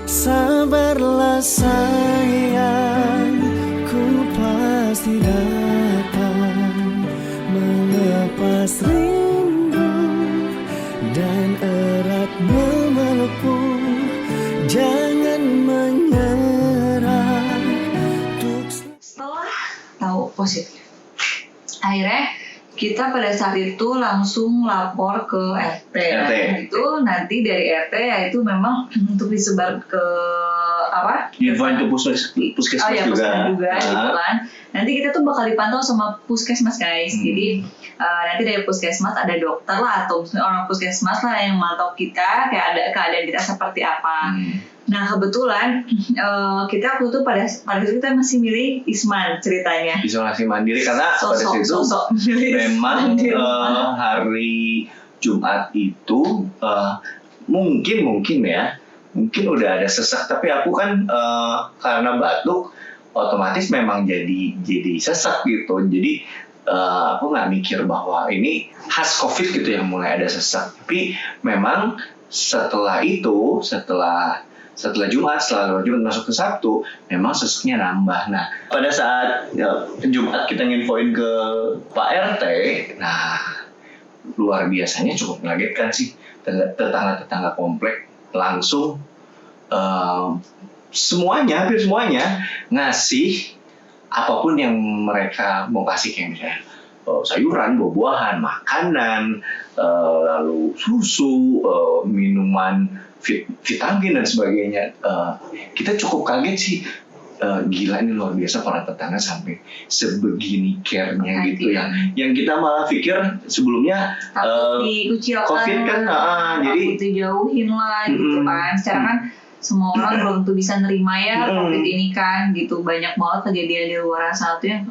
Sabarlah sayang, ku pasti datang melepas rindu dan erat memelukku. Jangan menyerah. Setelah tahu positif, akhirnya kita pada saat itu langsung lapor ke RT. Itu nanti dari RT ya itu memang untuk disebar ke apa? Infoin ke puskesmas juga. Gitu kan. Nanti kita tuh bakal dipantau sama puskesmas guys. Jadi nanti dari puskesmas ada dokter lah atau orang puskesmas lah yang mantau kita kayak ada keadaan kita seperti apa. Nah kebetulan kita waktu itu pada itu kita masih milih Isman ceritanya. Isolasi mandiri karena pada situ memang hari Jumat itu mungkin udah ada sesak, tapi aku kan karena batuk otomatis memang jadi sesak gitu. Jadi aku nggak mikir bahwa ini khas COVID gitu yang mulai ada sesak. Tapi memang setelah Jumat, setelah Jumat masuk ke Sabtu, memang sesaknya nambah. Nah, pada saat Jumat kita nginfoin ke Pak RT, nah luar biasanya cukup mengagetkan sih. Tetangga-tetangga komplek langsung hampir semuanya ngasih apapun yang mereka mau kasih, kayak misalnya sayuran, buah-buahan, makanan, lalu susu, minuman, vitamin dan sebagainya. Kita cukup kaget sih, gila ini luar biasa para tetangga sampai sebegini care-nya gitu ya. Yang kita malah pikir sebelumnya dikucilkan, COVID kan, jadi dijauhin lah gitu kan. Secara kan semua orang belum tuh bisa nerima ya COVID ini kan gitu. Banyak banget kejadian di luar sana tuh yang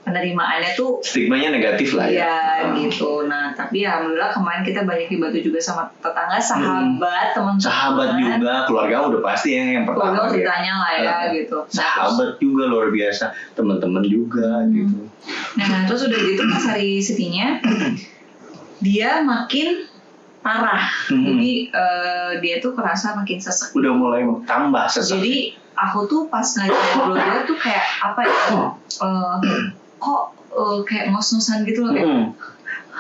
penerimaannya tuh stigmanya negatif lah ya. Gitu. Nah, tapi alhamdulillah kemarin kita banyak dibantu juga sama tetangga, sahabat, teman-teman. Sahabat juga, keluarga udah pasti yang pertama. Keluarga ceritanya lah ya gitu. Sahabat juga luar biasa, teman-teman juga gitu. Nah, terus udah gitu pas hari Sitinya dia makin parah. Jadi dia tuh kerasa makin sesak. Udah mulai tambah sesak. Jadi aku tuh pas ngeliat dia tuh kayak apa ya? Kayak ngos-ngosan gitu loh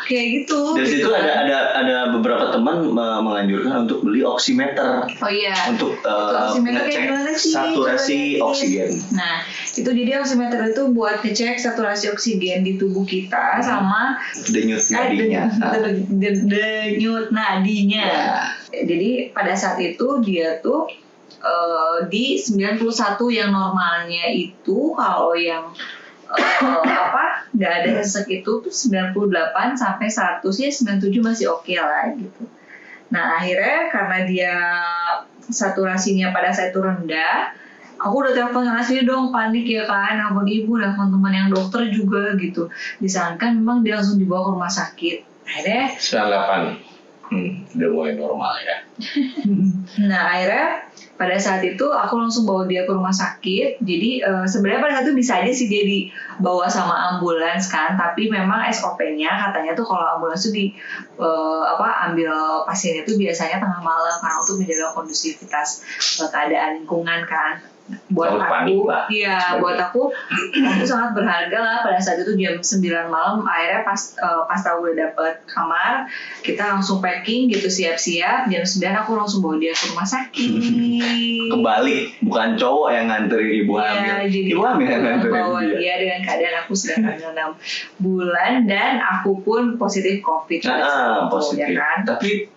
kayak gitu. Dari situ ada beberapa teman menganjurkan untuk beli oximeter. Oh iya. Untuk ngecek saturasi oksigen. Nah, itu jadi oximeter itu buat ngecek saturasi oksigen di tubuh kita sama denyut nadinya. Denyut nadinya. Jadi pada saat itu dia tuh di 91 yang normalnya itu kalau yang nggak ada sesak itu tuh 98 sampai 100 ya 97 masih oke lah gitu. Nah akhirnya karena dia saturasinya pada saat itu rendah, aku udah telepon asli dong, panik ya kan, telepon ibu, telepon teman yang dokter juga gitu. Disarankan memang dia langsung dibawa ke rumah sakit. Akhirnya 98 udah mulai normal ya. Nah akhirnya pada saat itu aku langsung bawa dia ke rumah sakit. Jadi sebenarnya pada saat itu bisa aja sih dia dibawa sama ambulans kan, tapi memang SOP-nya katanya tuh kalau ambulans tuh ambil pasiennya tuh biasanya tengah malam karena untuk menjaga kondusivitas keadaan lingkungan kan. Buat aku sangat berharga lah pada saat itu jam 9 malam. Akhirnya pas tahu udah dapet kamar, kita langsung packing gitu, siap-siap. Jam 9 aku langsung bawa dia ke rumah sakit. Kebalik, bukan cowok yang nganterin ibu hamil. Ibu hamil yang nganterin bawa dia dengan keadaan aku sedang hamil 6 bulan dan aku pun positif COVID. Positif. Ya kan? Tapi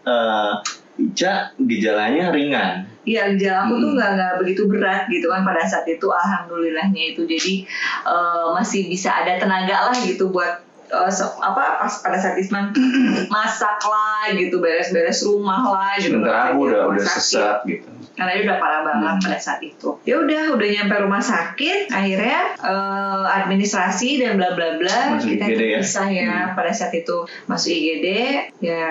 Ica gejalanya ringan. Iya, gejala aku tuh nggak begitu berat gitu kan pada saat itu, alhamdulillahnya itu. Jadi masih bisa ada tenaga lah gitu buat pas pada saat Isman masak lah gitu, beres-beres rumah lah gitu. Sementara aku udah sesak gitu. Karena dia udah parah banget pada saat itu. Ya udah nyampe rumah sakit, akhirnya administrasi dan bla bla bla kita pisah ya. Pada saat itu masuk IGD, ya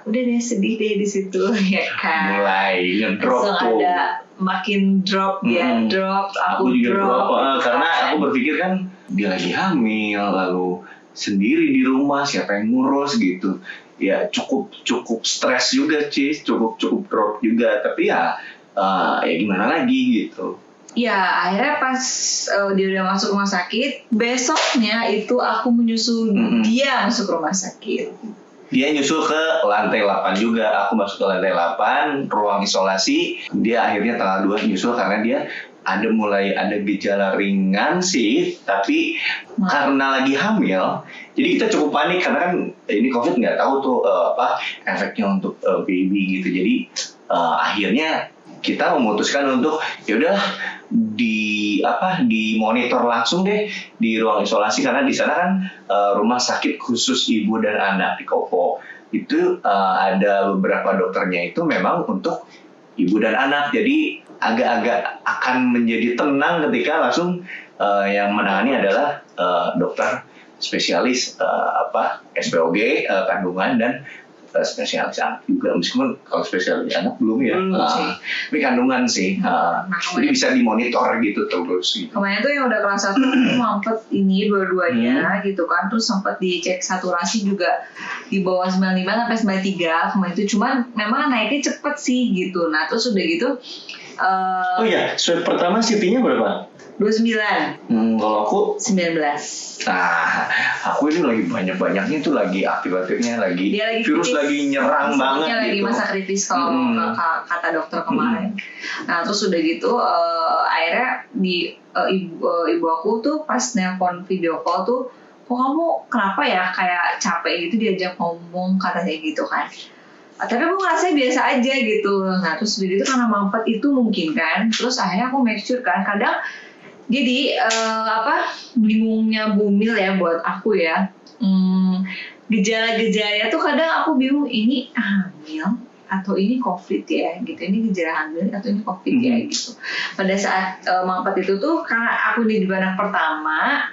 udah deh sedih deh di situ ya kan. Mulai ngedrop tuh. Ada makin drop drop, aku juga drop. Karena aku berpikir kan dia lagi hamil, lalu sendiri di rumah, siapa yang ngurus gitu. Ya cukup stres juga sih, cukup drop juga. Tapi ya ya gimana lagi gitu. Ya, akhirnya pas dia udah masuk rumah sakit, besoknya itu aku menyusul dia masuk rumah sakit. Dia nyusul ke lantai 8 juga, aku masuk ke lantai 8, ruang isolasi. Dia akhirnya tanggal 2 nyusul karena dia mulai ada gejala ringan sih, tapi karena lagi hamil, jadi kita cukup panik karena kan ini COVID nggak tahu tuh efeknya untuk baby gitu. Jadi akhirnya kita memutuskan untuk ya udah di monitor langsung deh di ruang isolasi, karena di sana kan rumah sakit khusus ibu dan anak di Kopo itu ada beberapa dokternya itu memang untuk ibu dan anak, jadi agak-agak akan menjadi tenang ketika langsung yang menangani adalah dokter spesialis SPOG kandungan dan spesialis anak juga, meskipun kalau spesialis anak belum ya, tapi kandungan sih, jadi bisa dimonitor gitu terus. Gitu. Kemarin tuh yang udah kelas 1 mampet ini dua-duanya gitu kan, terus sempat dicek saturasi juga di bawah 95 sampai 93 kemarin itu, cuman memang naiknya cepet sih gitu. Nah terus udah gitu. Oh iya, swab pertama CT-nya berapa? 29. Kalau aku 19. Nah, aku ini lagi banyak-banyaknya tuh, lagi aktif-aktifnya, lagi virus kritis, lagi nyerang banget gitu. Lagi masa kritis kalau kata dokter kemarin. Nah, terus udah gitu akhirnya di ibu aku tuh pas nelpon video call tuh, kok kamu kenapa ya kayak capek gitu diajak ngomong, katanya gitu kan. Tapi aku ngerasa biasa aja gitu. Nah, terus udah gitu karena mampet itu mungkin kan. Terus akhirnya aku make sure kan, kadang jadi bingungnya Bumil ya buat aku ya, gejala-gejalanya tuh kadang aku bingung, ini hamil atau ini COVID ya gitu, ini gejala hamil atau ini COVID ya gitu. Pada saat mampet itu tuh karena aku ini juga anak pertama,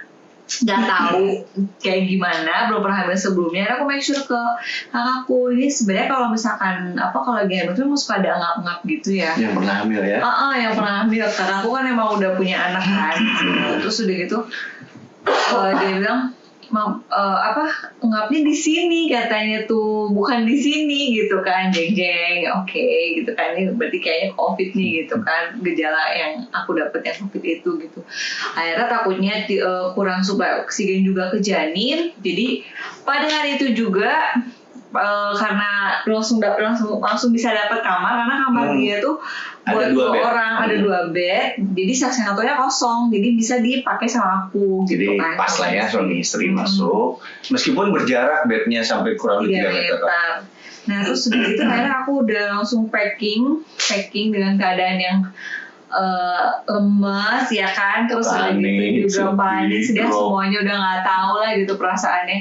nggak tahu kayak gimana, belum pernah hamil sebelumnya. Aku make sure ke kakakku, ini sebenarnya kalau misalkan kalau lagi hamil tuh suka ada ngap-ngap gitu ya. Yang pernah hamil ya? Yang pernah hamil. Kakakku kan emang udah punya anak kan. Terus udah gitu dia bilang, ngapnya di sini katanya tuh, bukan di sini gitu kan, jeng-jeng, oke, gitu kan, ini berarti kayaknya COVID nih gitu kan, gejala yang aku dapet yang COVID itu gitu. Akhirnya takutnya kurang suplai oksigen juga ke janin, jadi pada hari itu juga karena langsung bisa dapat kamar, karena kamar dia tuh buat 2 orang, ada 2 bed, jadi satunya kosong, jadi bisa dipakai sama aku. Jadi gitu kan, pas lah ya suami istri masuk, meskipun berjarak bednya sampai kurang lebih 3 meter. Nah terus udah gitu akhirnya aku udah langsung packing dengan keadaan yang lemas ya kan, terus udah gitu juga panik, sedih, semuanya udah nggak tahu lah gitu perasaannya.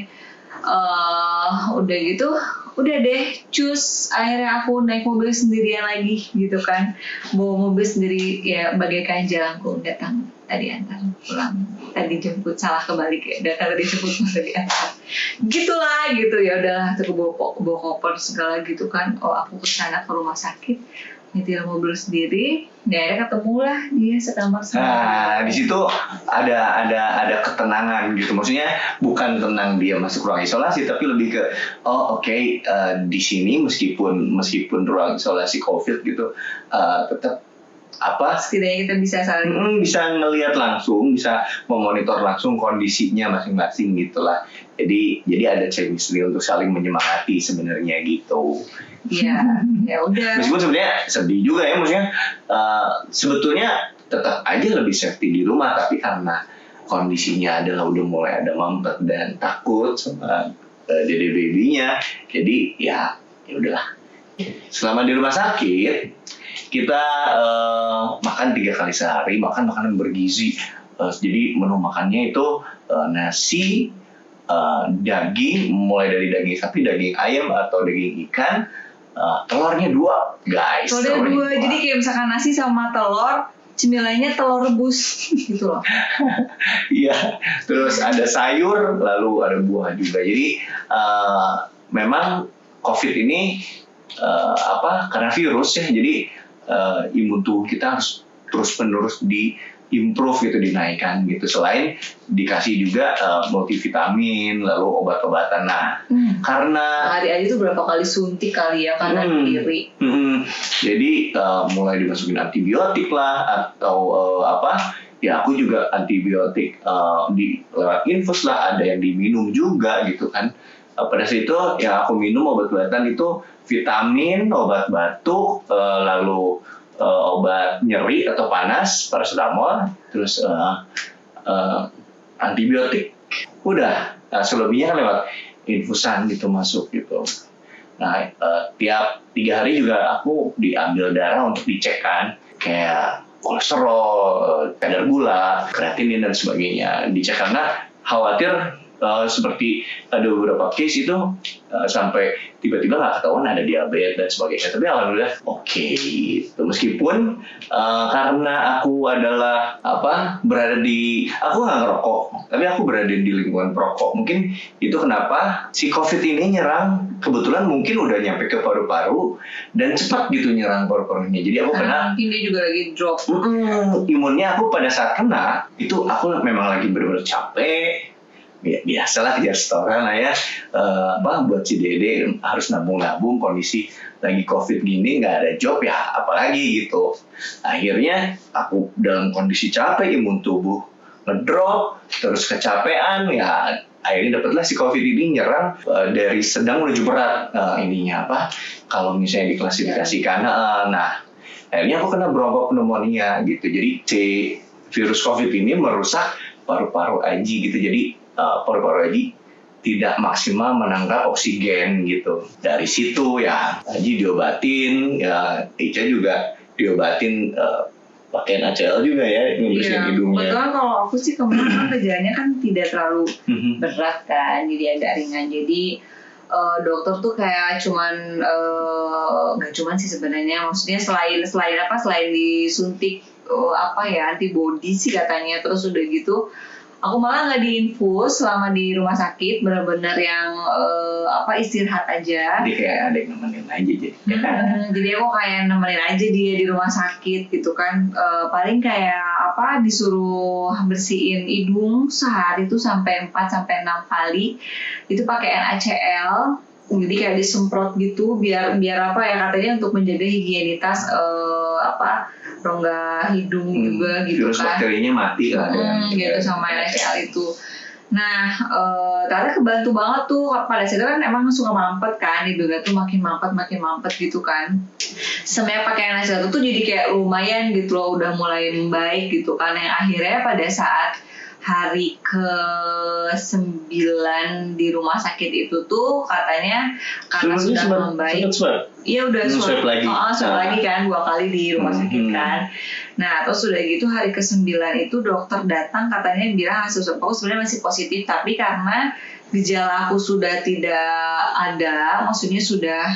Udah gitu, udah deh cus, akhirnya aku naik mobil sendirian lagi gitu kan, bawa mobil sendiri ya, bagaikan jalanku datang tadi antar pulang, tadi jemput, salah kebalik ya, datang tadi jemput tadi antar, gitulah gitu. Ya udahlah, terus bawa koper segala gitu kan. Aku kesana ke rumah sakit, nyetir mobil sendiri, akhirnya ketemulah dia sekamar sama. Nah, di situ ada ketenangan gitu. Maksudnya bukan tenang dia masuk ruang isolasi, tapi lebih ke di sini meskipun ruang isolasi COVID gitu, tetap setidaknya kita bisa saling bisa ngelihat langsung, bisa memonitor langsung kondisinya masing-masing gitulah. Jadi ada chemistry untuk saling menyemangati sebenarnya gitu. Iya, ya udah. Meskipun sebenarnya sedih juga ya, maksudnya sebetulnya tetap aja lebih safety di rumah, tapi karena kondisinya adalah udah mulai ada mampet dan takut sama dede babynya, jadi ya udahlah. Selama di rumah sakit kita makan 3 kali sehari, makan makanan bergizi. Jadi menu makannya itu nasi, daging, mulai dari daging sapi, daging ayam atau daging ikan. Telurnya 2 guys. Telurnya 2, jadi kayak misalkan nasi sama telur, cemilannya telur rebus gitu loh. Iya, terus ada sayur, lalu ada buah juga. Jadi memang COVID ini karena virus ya, jadi imun tubuh kita harus terus-menerus improve gitu, dinaikkan gitu. Selain dikasih juga multivitamin, lalu obat-obatan. Nah, karena hari aja tuh berapa kali suntik kali ya, karena diri. Jadi mulai dimasukin antibiotik lah atau ya aku juga antibiotik di lewat infus lah, ada yang diminum juga gitu kan. Pada saat itu ya aku minum obat-obatan itu vitamin, obat batuk, lalu obat nyeri atau panas, paracetamol, terus antibiotik. Udah, selebihnya kan lewat infusan gitu masuk gitu. Nah, tiap 3 hari juga aku diambil darah untuk dicek kan, kayak kolesterol, kadar gula, kreatinin dan sebagainya. Dicek karena khawatir seperti ada beberapa case itu sampai tiba-tiba nggak ketahuan ada diabetes dan sebagainya. Tapi alhamdulillah oke. Gitu. Meskipun karena aku adalah berada di, aku nggak ngerokok, tapi aku berada di lingkungan perokok. Mungkin itu kenapa si COVID ini nyerang, kebetulan mungkin udah nyampe ke paru-paru dan cepat gitu nyerang paru-parunya. Jadi aku kena. Mungkin dia juga lagi drop. Imunnya aku pada saat kena itu aku memang lagi benar-benar capek. Ya, biasalah kejar setoran lah ya, buat si Dede harus nabung-nabung, kondisi lagi COVID gini nggak ada job ya apalagi gitu. Akhirnya aku dalam kondisi capek, imun tubuh ngedrop, terus kecapean ya, akhirnya dapatlah si COVID ini nyerang dari sedang menuju berat. Kalau misalnya diklasifikasikan, nah akhirnya aku kena bronchopneumonia gitu. Jadi virus COVID ini merusak paru-paru Aji gitu. Jadi paru-paru Aji tidak maksimal menangkap oksigen gitu. Dari situ ya Aji diobatin, ya Ica juga diobatin pakai NaCl juga ya, ngebersihin hidungnya. Kebetulan kalau aku sih kemarin gejalanya kan tidak terlalu berat kan, jadi agak ringan. Jadi dokter tuh kayak nggak cuman sih sebenarnya, maksudnya selain disuntik antibody sih katanya, terus udah gitu aku malah nggak diinfus selama di rumah sakit, benar-benar yang istirahat aja. Jadi kayak ada yang nemenin aja jadi. Jadi aku kayak nemenin aja dia di rumah sakit gitu kan. Paling kayak disuruh bersihin hidung sehari itu sampai 4-6 kali. Itu pakai NaCl. Jadi kayak disemprot gitu biar katanya untuk menjaga higienitas rongga hidung juga gitu virus kan. Bakterinya mati lah gitu sama NaCl itu. Nah, ternyata kebantu banget tuh. Pada saat itu kan emang suka mampet kan, hidungnya tuh makin mampet gitu kan. Semenjak pakai NaCl itu tuh jadi kayak lumayan gitu loh, udah mulai membaik gitu kan. Yang akhirnya pada saat hari ke-9 di rumah sakit itu tuh katanya karena sudah membaik. Iya udah swab lagi. Swab lagi kan 2 kali di rumah sakit kan. Nah terus udah gitu hari ke-9 itu dokter datang katanya bilang hasil swab aku sebenarnya masih positif, tapi karena gejala aku sudah tidak ada, maksudnya sudah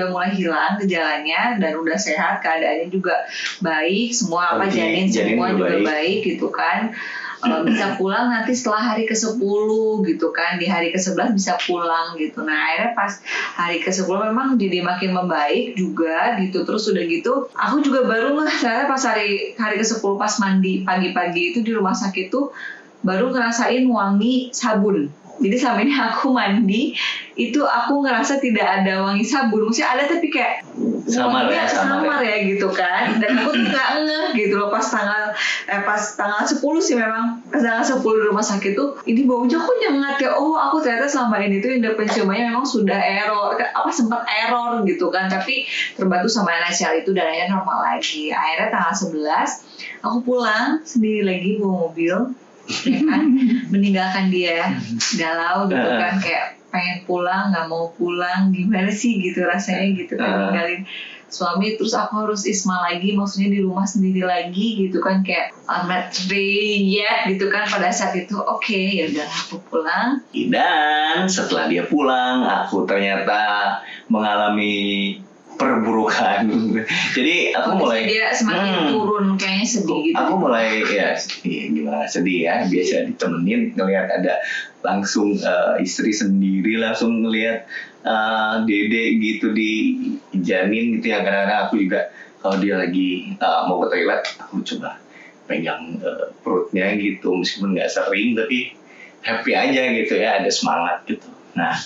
mulai hilang gejalanya dan udah sehat, keadaannya juga baik, semua janin semua juga baik gitu kan. Bisa pulang nanti setelah hari ke-10 gitu kan, di hari ke-11 bisa pulang gitu. Nah akhirnya pas hari ke-10 memang jadi makin membaik juga gitu. Terus udah gitu aku juga baru saya pas hari ke-10 pas mandi pagi-pagi itu di rumah sakit tuh baru ngerasain wangi sabun. Jadi sama ini aku mandi itu aku ngerasa tidak ada wangi sabun, maksudnya ada tapi kayak wanginya samar ya gitu kan. Dan aku tuh nggak ngeh gitu loh pas tanggal 10 sih, memang pas tanggal 10 di rumah sakit tuh ini baunya kok nyengat ya. Oh aku ternyata selama ini tuh indera penciumannya memang sudah sempat error gitu kan, tapi terbantu sama NaCl itu dan akhirnya normal lagi. Akhirnya tanggal 11 aku pulang sendiri lagi bawa mobil ya kan, meninggalkan dia galau gitu kan, kayak pengen pulang nggak mau pulang, gimana sih gitu rasanya gitu kan, ninggalin suami terus aku harus isma lagi, maksudnya di rumah sendiri lagi gitu kan, kayak I'm not ready yet gitu kan pada saat itu. Oke, ya udah aku pulang. Dan setelah dia pulang aku ternyata mengalami perburukan. Jadi aku mulai dia semakin turun, kayaknya sedih gitu. Aku mulai gimana, sedih ya, biasa ditemenin ngelihat ada langsung istri sendiri langsung ngelihat Dede gitu di janin gitu ya. Kadang-kadang aku juga kalau dia lagi mau ke toilet aku coba pegang perutnya gitu, meskipun nggak sering tapi happy aja gitu ya, ada semangat gitu. Nah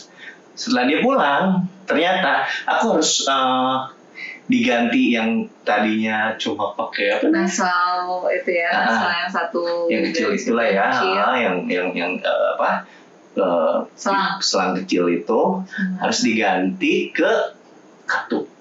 setelah dia pulang ternyata aku harus diganti yang tadinya cuma pakai apa? Nasal itu ya, nasal yang satu Yang kecil dari itulah ya, kecil. yang selang kecil itu harus diganti ke katup.